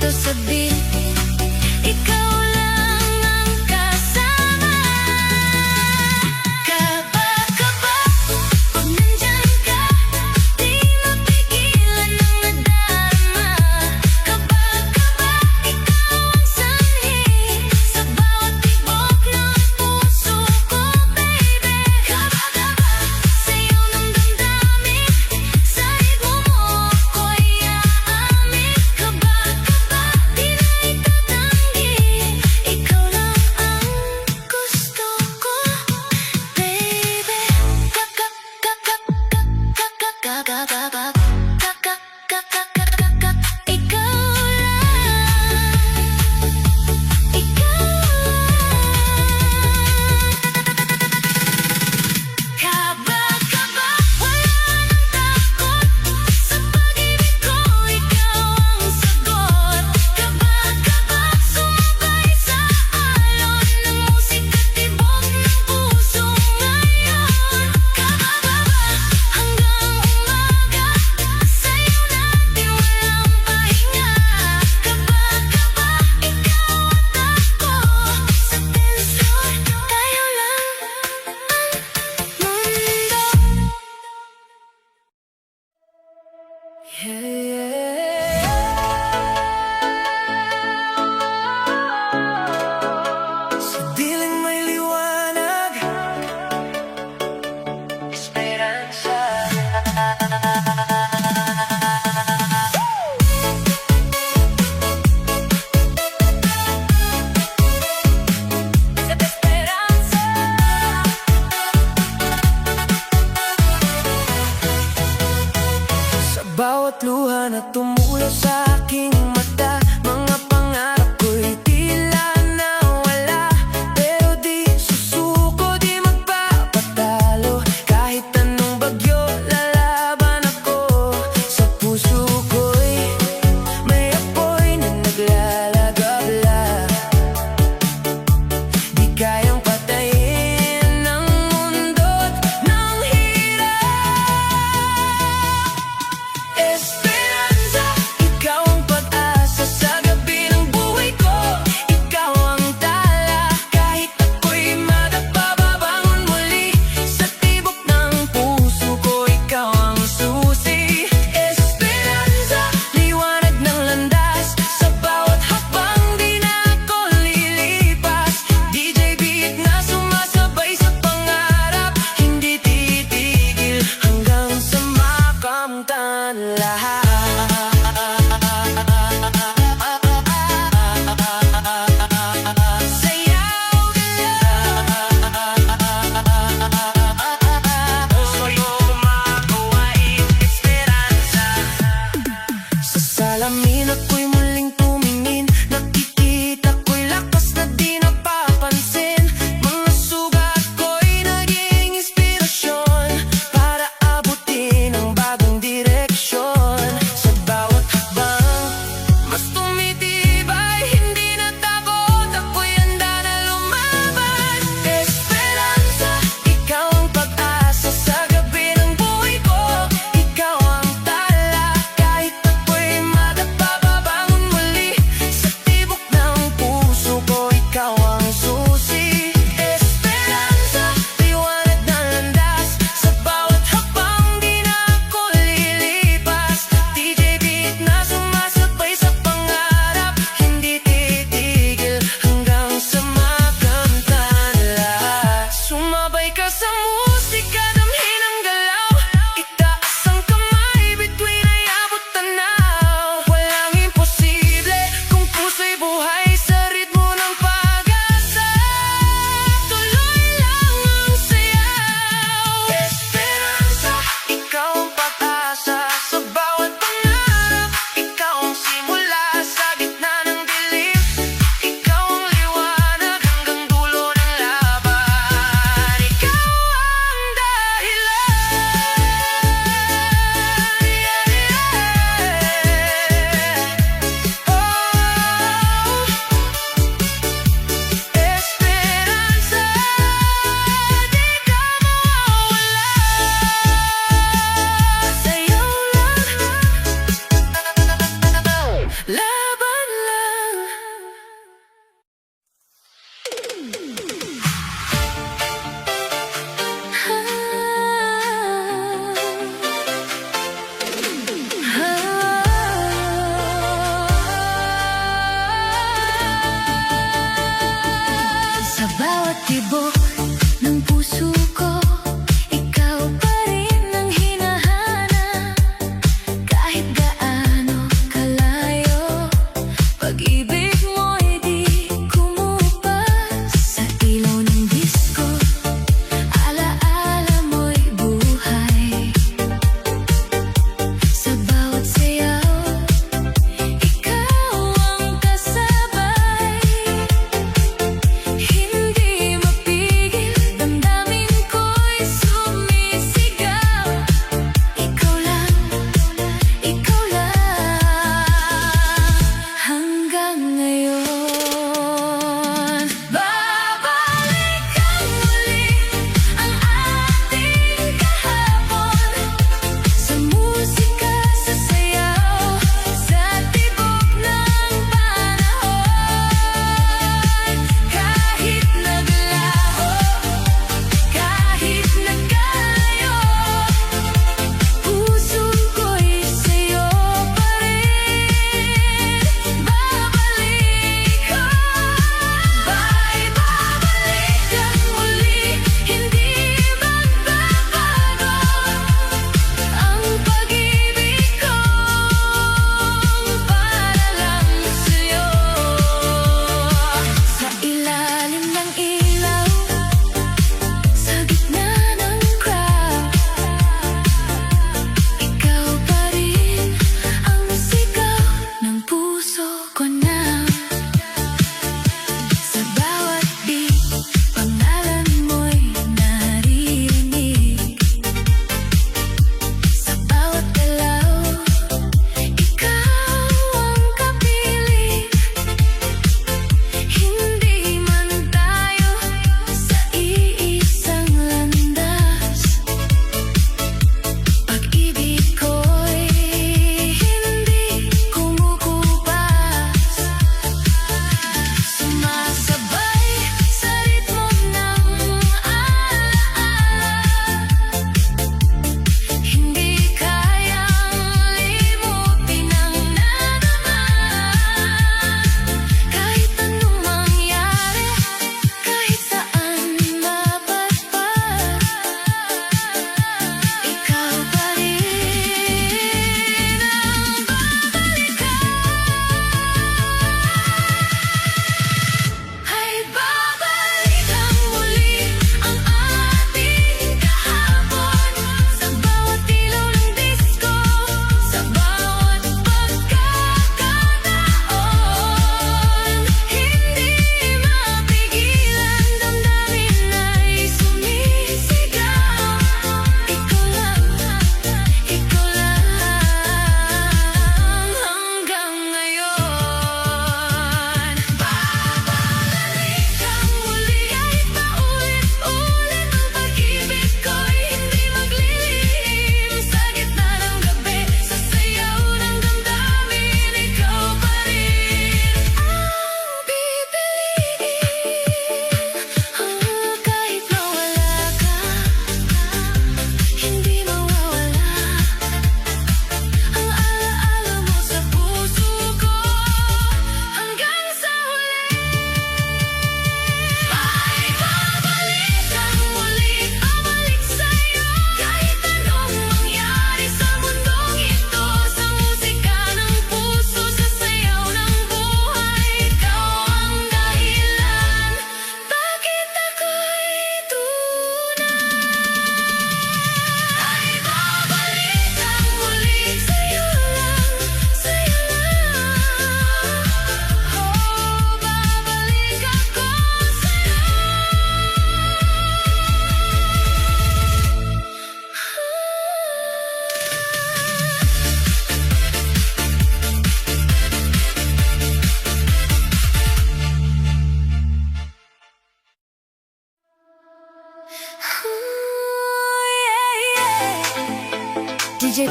dito sa beat. Ikaw lang ang kasama. Kaba, kaba, pag nandyan ka, di mapigilan ang nadama. Kaba, kaba, ikaw ang sanhi sa bawat tibok ng puso ko, baby. Kaba, kaba, sayo ng damdamin, sa ritmo mo ako'y aamin. Kaba, kaba, di na itatanggi, ikaw lang ang gusto ko, baby. Kaka, kaka, kaka, kaka, kaka, kaka, kaka, kaka, kaka, ikaw lang, ikaw lang. Kaba, kaba, wala nang takot, sa pag-ibig ko ikaw ang sagot. Kaba, kaba, sumabay sa alon ng musika, tibok ng puso ngayon. Kaba, kaba, hanggang umaga, sayo natin walang pahinga. Kaba, kaba, ikaw at ako, sa tensyon tayo lang ang mundo. Sa diling may liwanag, esperanza. Esperanza. Sa bawat luha na tumulo sa aking mata, mga pangarap ko'y tila nawala. Pero di susuko, di magpapatalo, kahit anong bagyo lalaban ako. Sa puso ko'y may apoy na naglalagabla, di kayang patayin ng mundo't ng hirap. Esperanza, ikaw ang pag-asa.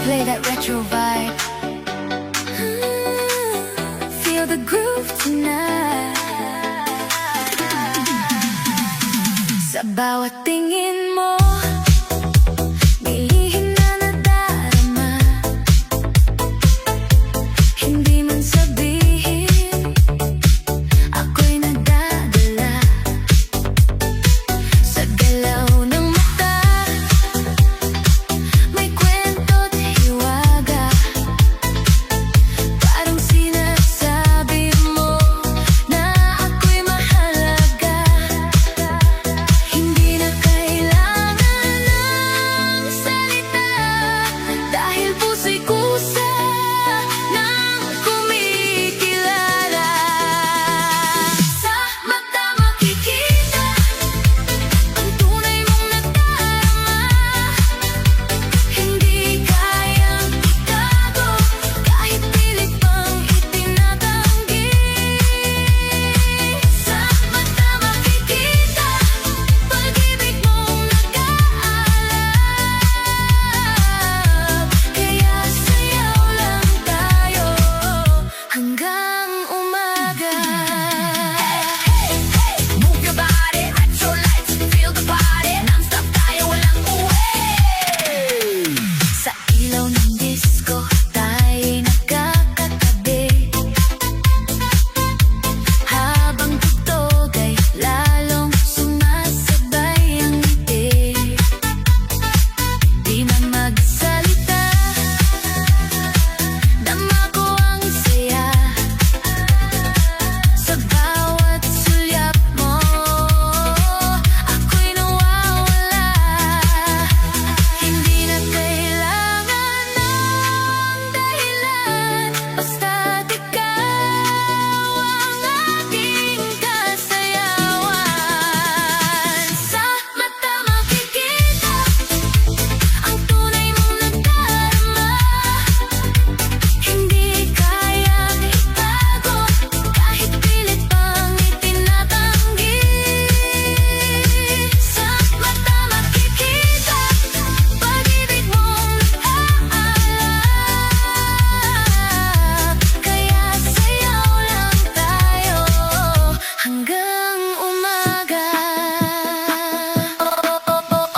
play that retro vibe. Feel the groove tonight. Sa bawat tingin mo, may lihim na nadarama. Hindi man sabihin, ako'y nadadala. Sa galaw ng mata, may kwento't hiwaga. Parang sinasabi mo na ako'y mahalaga. Hindi na kailangan ng salita, dahil puso'y kusa ng kumikilala. Sa mata makikita ang tunay mong nadarama. Hindi kayang itago kahit pilit pang itinatanggi. Sa mata makikita pag-ibig mong nag-aalab. Kaya sayaw lang tayo hanggang umaga. Move your body, retro lights, feel the party. Non-stop tayo, walang uwi. Sa ilaw ng disco, tayo'y nagkakatabi. Habang tugtog ay lalong sumasabay ang ngiti. Di man magsalita, dama ko ang saya. Sa bawat sulyap mo, ako'y nawawala. Hindi na kailangan ng dahilan, basta't ikaw ang aking kasayawan. Sa mata makikita ang tunay mong nadarama. Hindi kayang itago kahit pilit pang itinatanggi. Sa mata makikita pag-ibig mong nag-aalab. Kaya sayaw lang tayo hanggang umaga.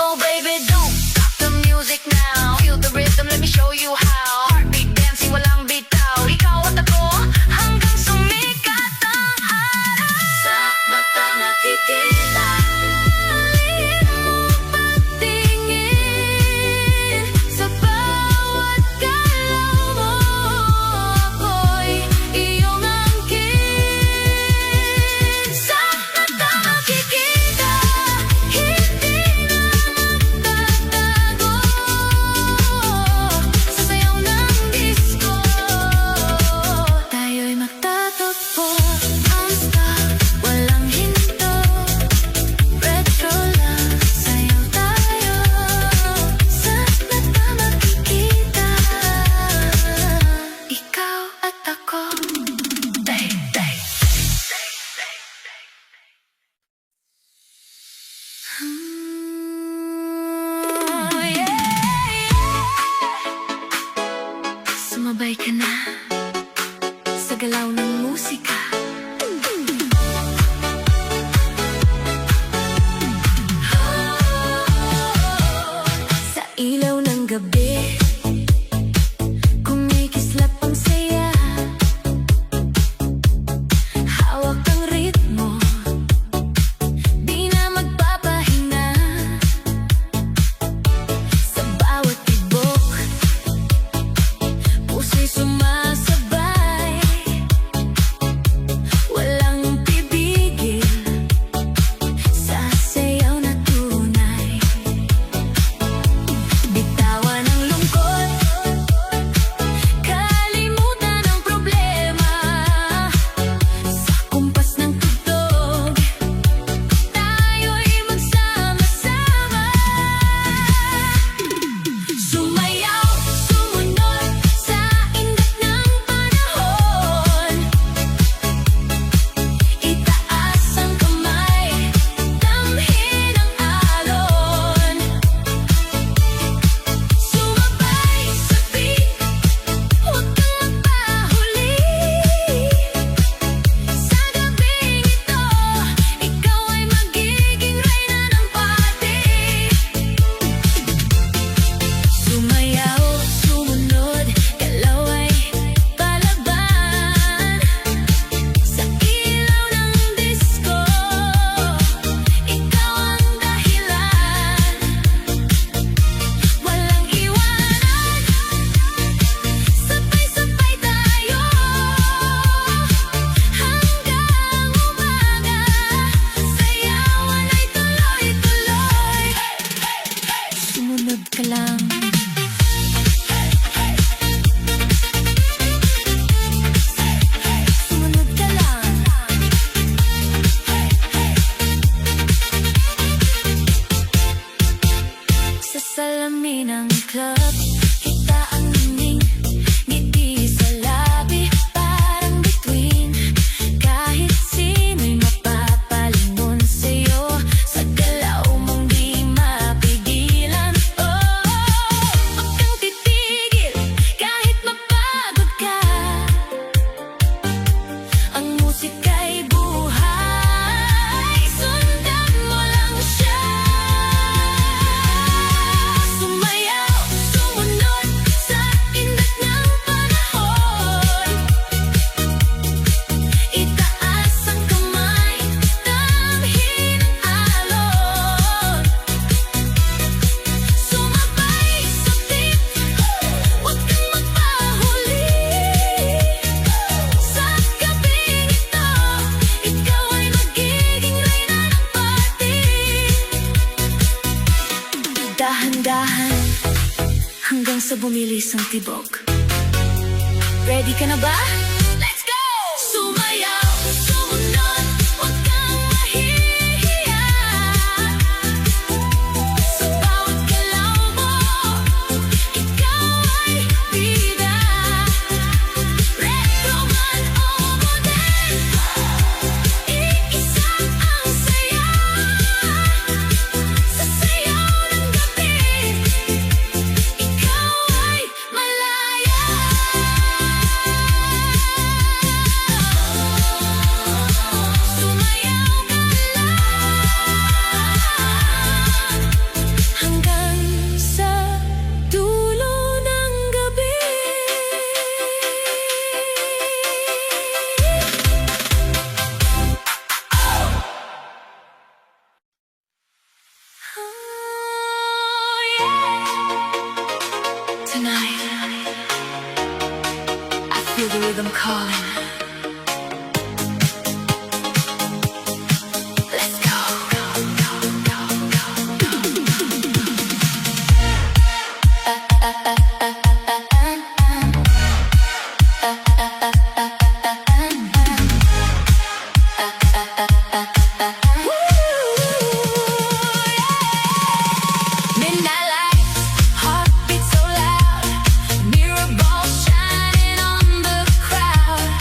Oh, baby, don't stop the music now. Feel the rhythm, let me show you how. Heartbeat dancing, walang bitaw. Ikaw at ako hanggang sumikat ang araw. Sa mata nakikita lihim mong pagtingin. Sa bawat galaw mo, ako'y iyong angkin. Sa mata makikita, hindi na magtatago. Sa sayaw ng disco, tayo'y magtatagpo. Non-stop, walang hinto. Retro lang, sayaw tayo. Sa mata makikita, ikaw at ako. Sumabay ka na sa galaw ng musika. Sa ilaw ng gabi, kumikislap ang saya. Hawak ang ritmo, di na magpapahinga. Sa bawat tibok, puso'y sumasabay. bumilis ang tibok. Ready ka na ba? Let's go! Sumayaw, sumunod, huwag kang mahihiya. Sa bawat galaw mo, ikaw ay bida. Retro man o modern, iisa ang saya. Sa sayaw ng gabi, ikaw ay malaya. Sumayaw ka lang hanggang sa dulo ng gabi. Tonight, I feel the rhythm calling. Let's go. Midnight lights, heartbeat so loud, mirror ball shining on the crowd.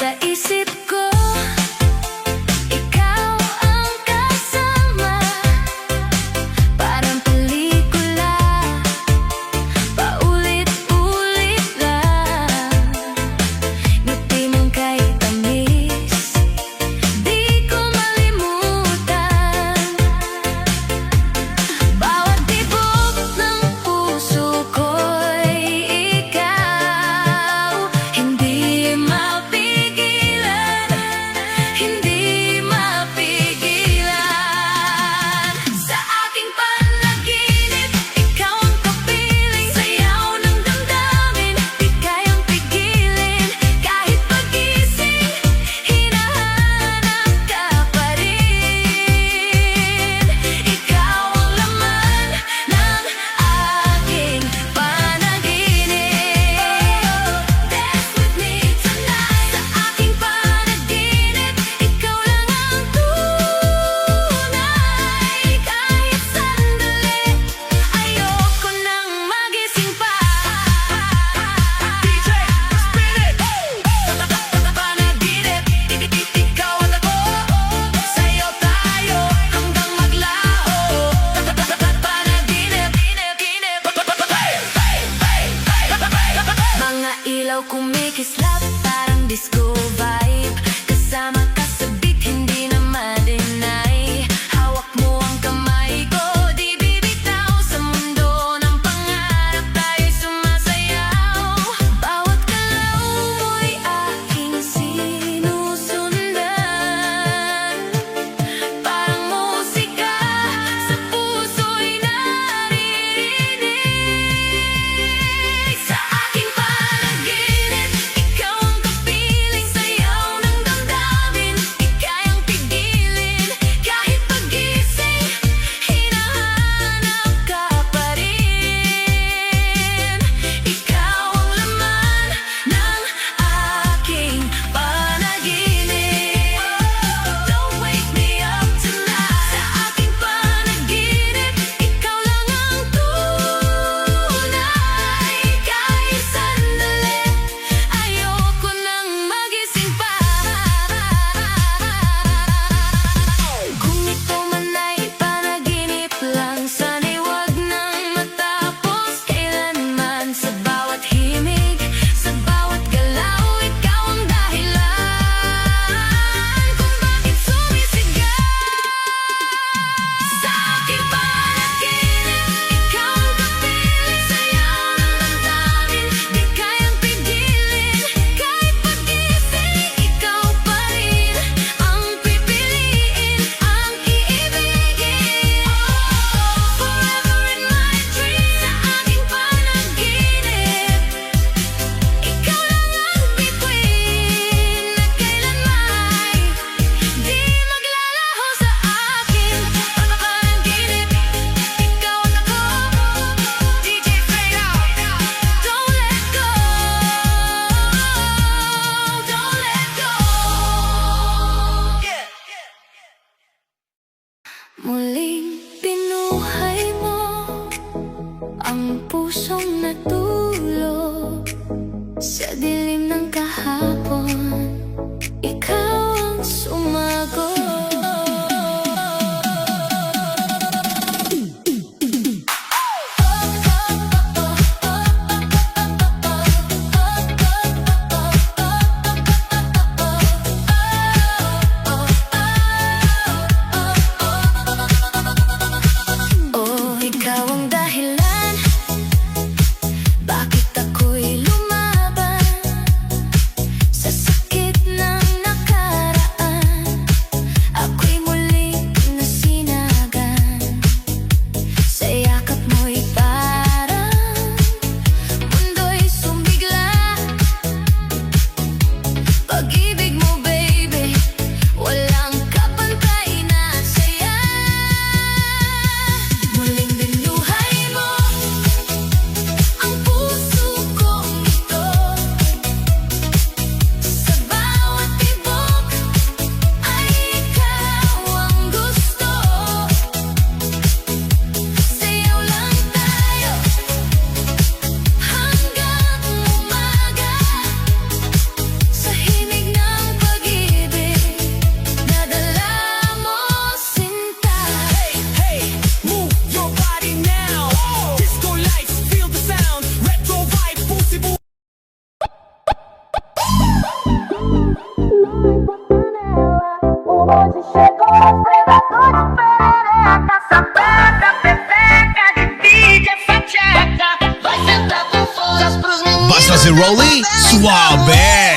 Sa isip ko, ikaw ang kasama. Parang pelikula, paulit-ulit lang. Ngiti mong kay tamis, di ko malimutan. Bawat tibok ng puso ko'y ikaw. Hindi mapigilan, hindi mapigilan. Sa aking panaginip, ikaw ang kapiling. Sayaw ng damdamin, di kayang pigilin. Kahit pagising, hinahanap ka pa rin. Ikaw ang laman ng aking panaginip. Dance with me tonight. Sa aking panaginip, ikaw lang ang tunay. Kahit sandali, ayoko nang magising pa. DJ, spin it! Panaginip, ikaw at ako. Sa'yo tayo hanggang maglaho. Panaginip, mga ilaw kumikislap, parang disco vibe. Kasama ka sa beat, hindi na ma-deny. Hawak mo ang kamay ko, di bibitaw. Sa mundo ng pangarap, tayo'y sumasayaw. Bawat galaw mo'y aking sinusundan. Parang musika, sa puso'y naririnig. Sa aking panaginip, ikaw ang kapiling. Sayaw ng damdamin, di kayang pigilin. Kahit pagising, hinahanap ka pa rin. Ikaw ang laman ng aking panaginip. Don't wake me up tonight. Sa aking panaginip, ikaw lang ang tunay. Kahit sandali, ayoko nang magising pa. Kung ito man ay panaginip lang, sana'y wag nang matapos kailanman. Sa bawat himig, sa bawat galaw, ikaw ang dahilan kung bakit sumisigaw. Sa aking panaginip, ikaw ang kapiling. Sayaw ng damdamin, di kayang pigilin. Kahit pagising, ikaw pa rin ang pipiliin, ang iibigin. Forever in my dreams. Sa aking panaginip, ikaw lang ang bituin na kailanman di maglalaho sa aking panaginip. Ikaw at ako, DJ fade out. Don't let go, don't let go. Muling pinuhay mo ang pusong natulog sa dilim ng kahapon. Ikaw ang sumagot. Oh, ikaw ang dahilan bakit ako'y lumaban sa sakit ng nakaraan. Ako'y muling nasinagan sa yakap mo'y parang mundo'y sumigla. Pag-ibig mo, baby, walang kapantay na saya. Muling binuhay mo ang puso kong ito. Sa bawat tibok ay ikaw ang gusto. Sayaw lang tayo hanggang umaga. Sa himig ng Hoje chegou o predador de perereca, safada, pepeca, divide essa tcheca. Vai sentar com força pros meninos. Basta si Rolly, suave.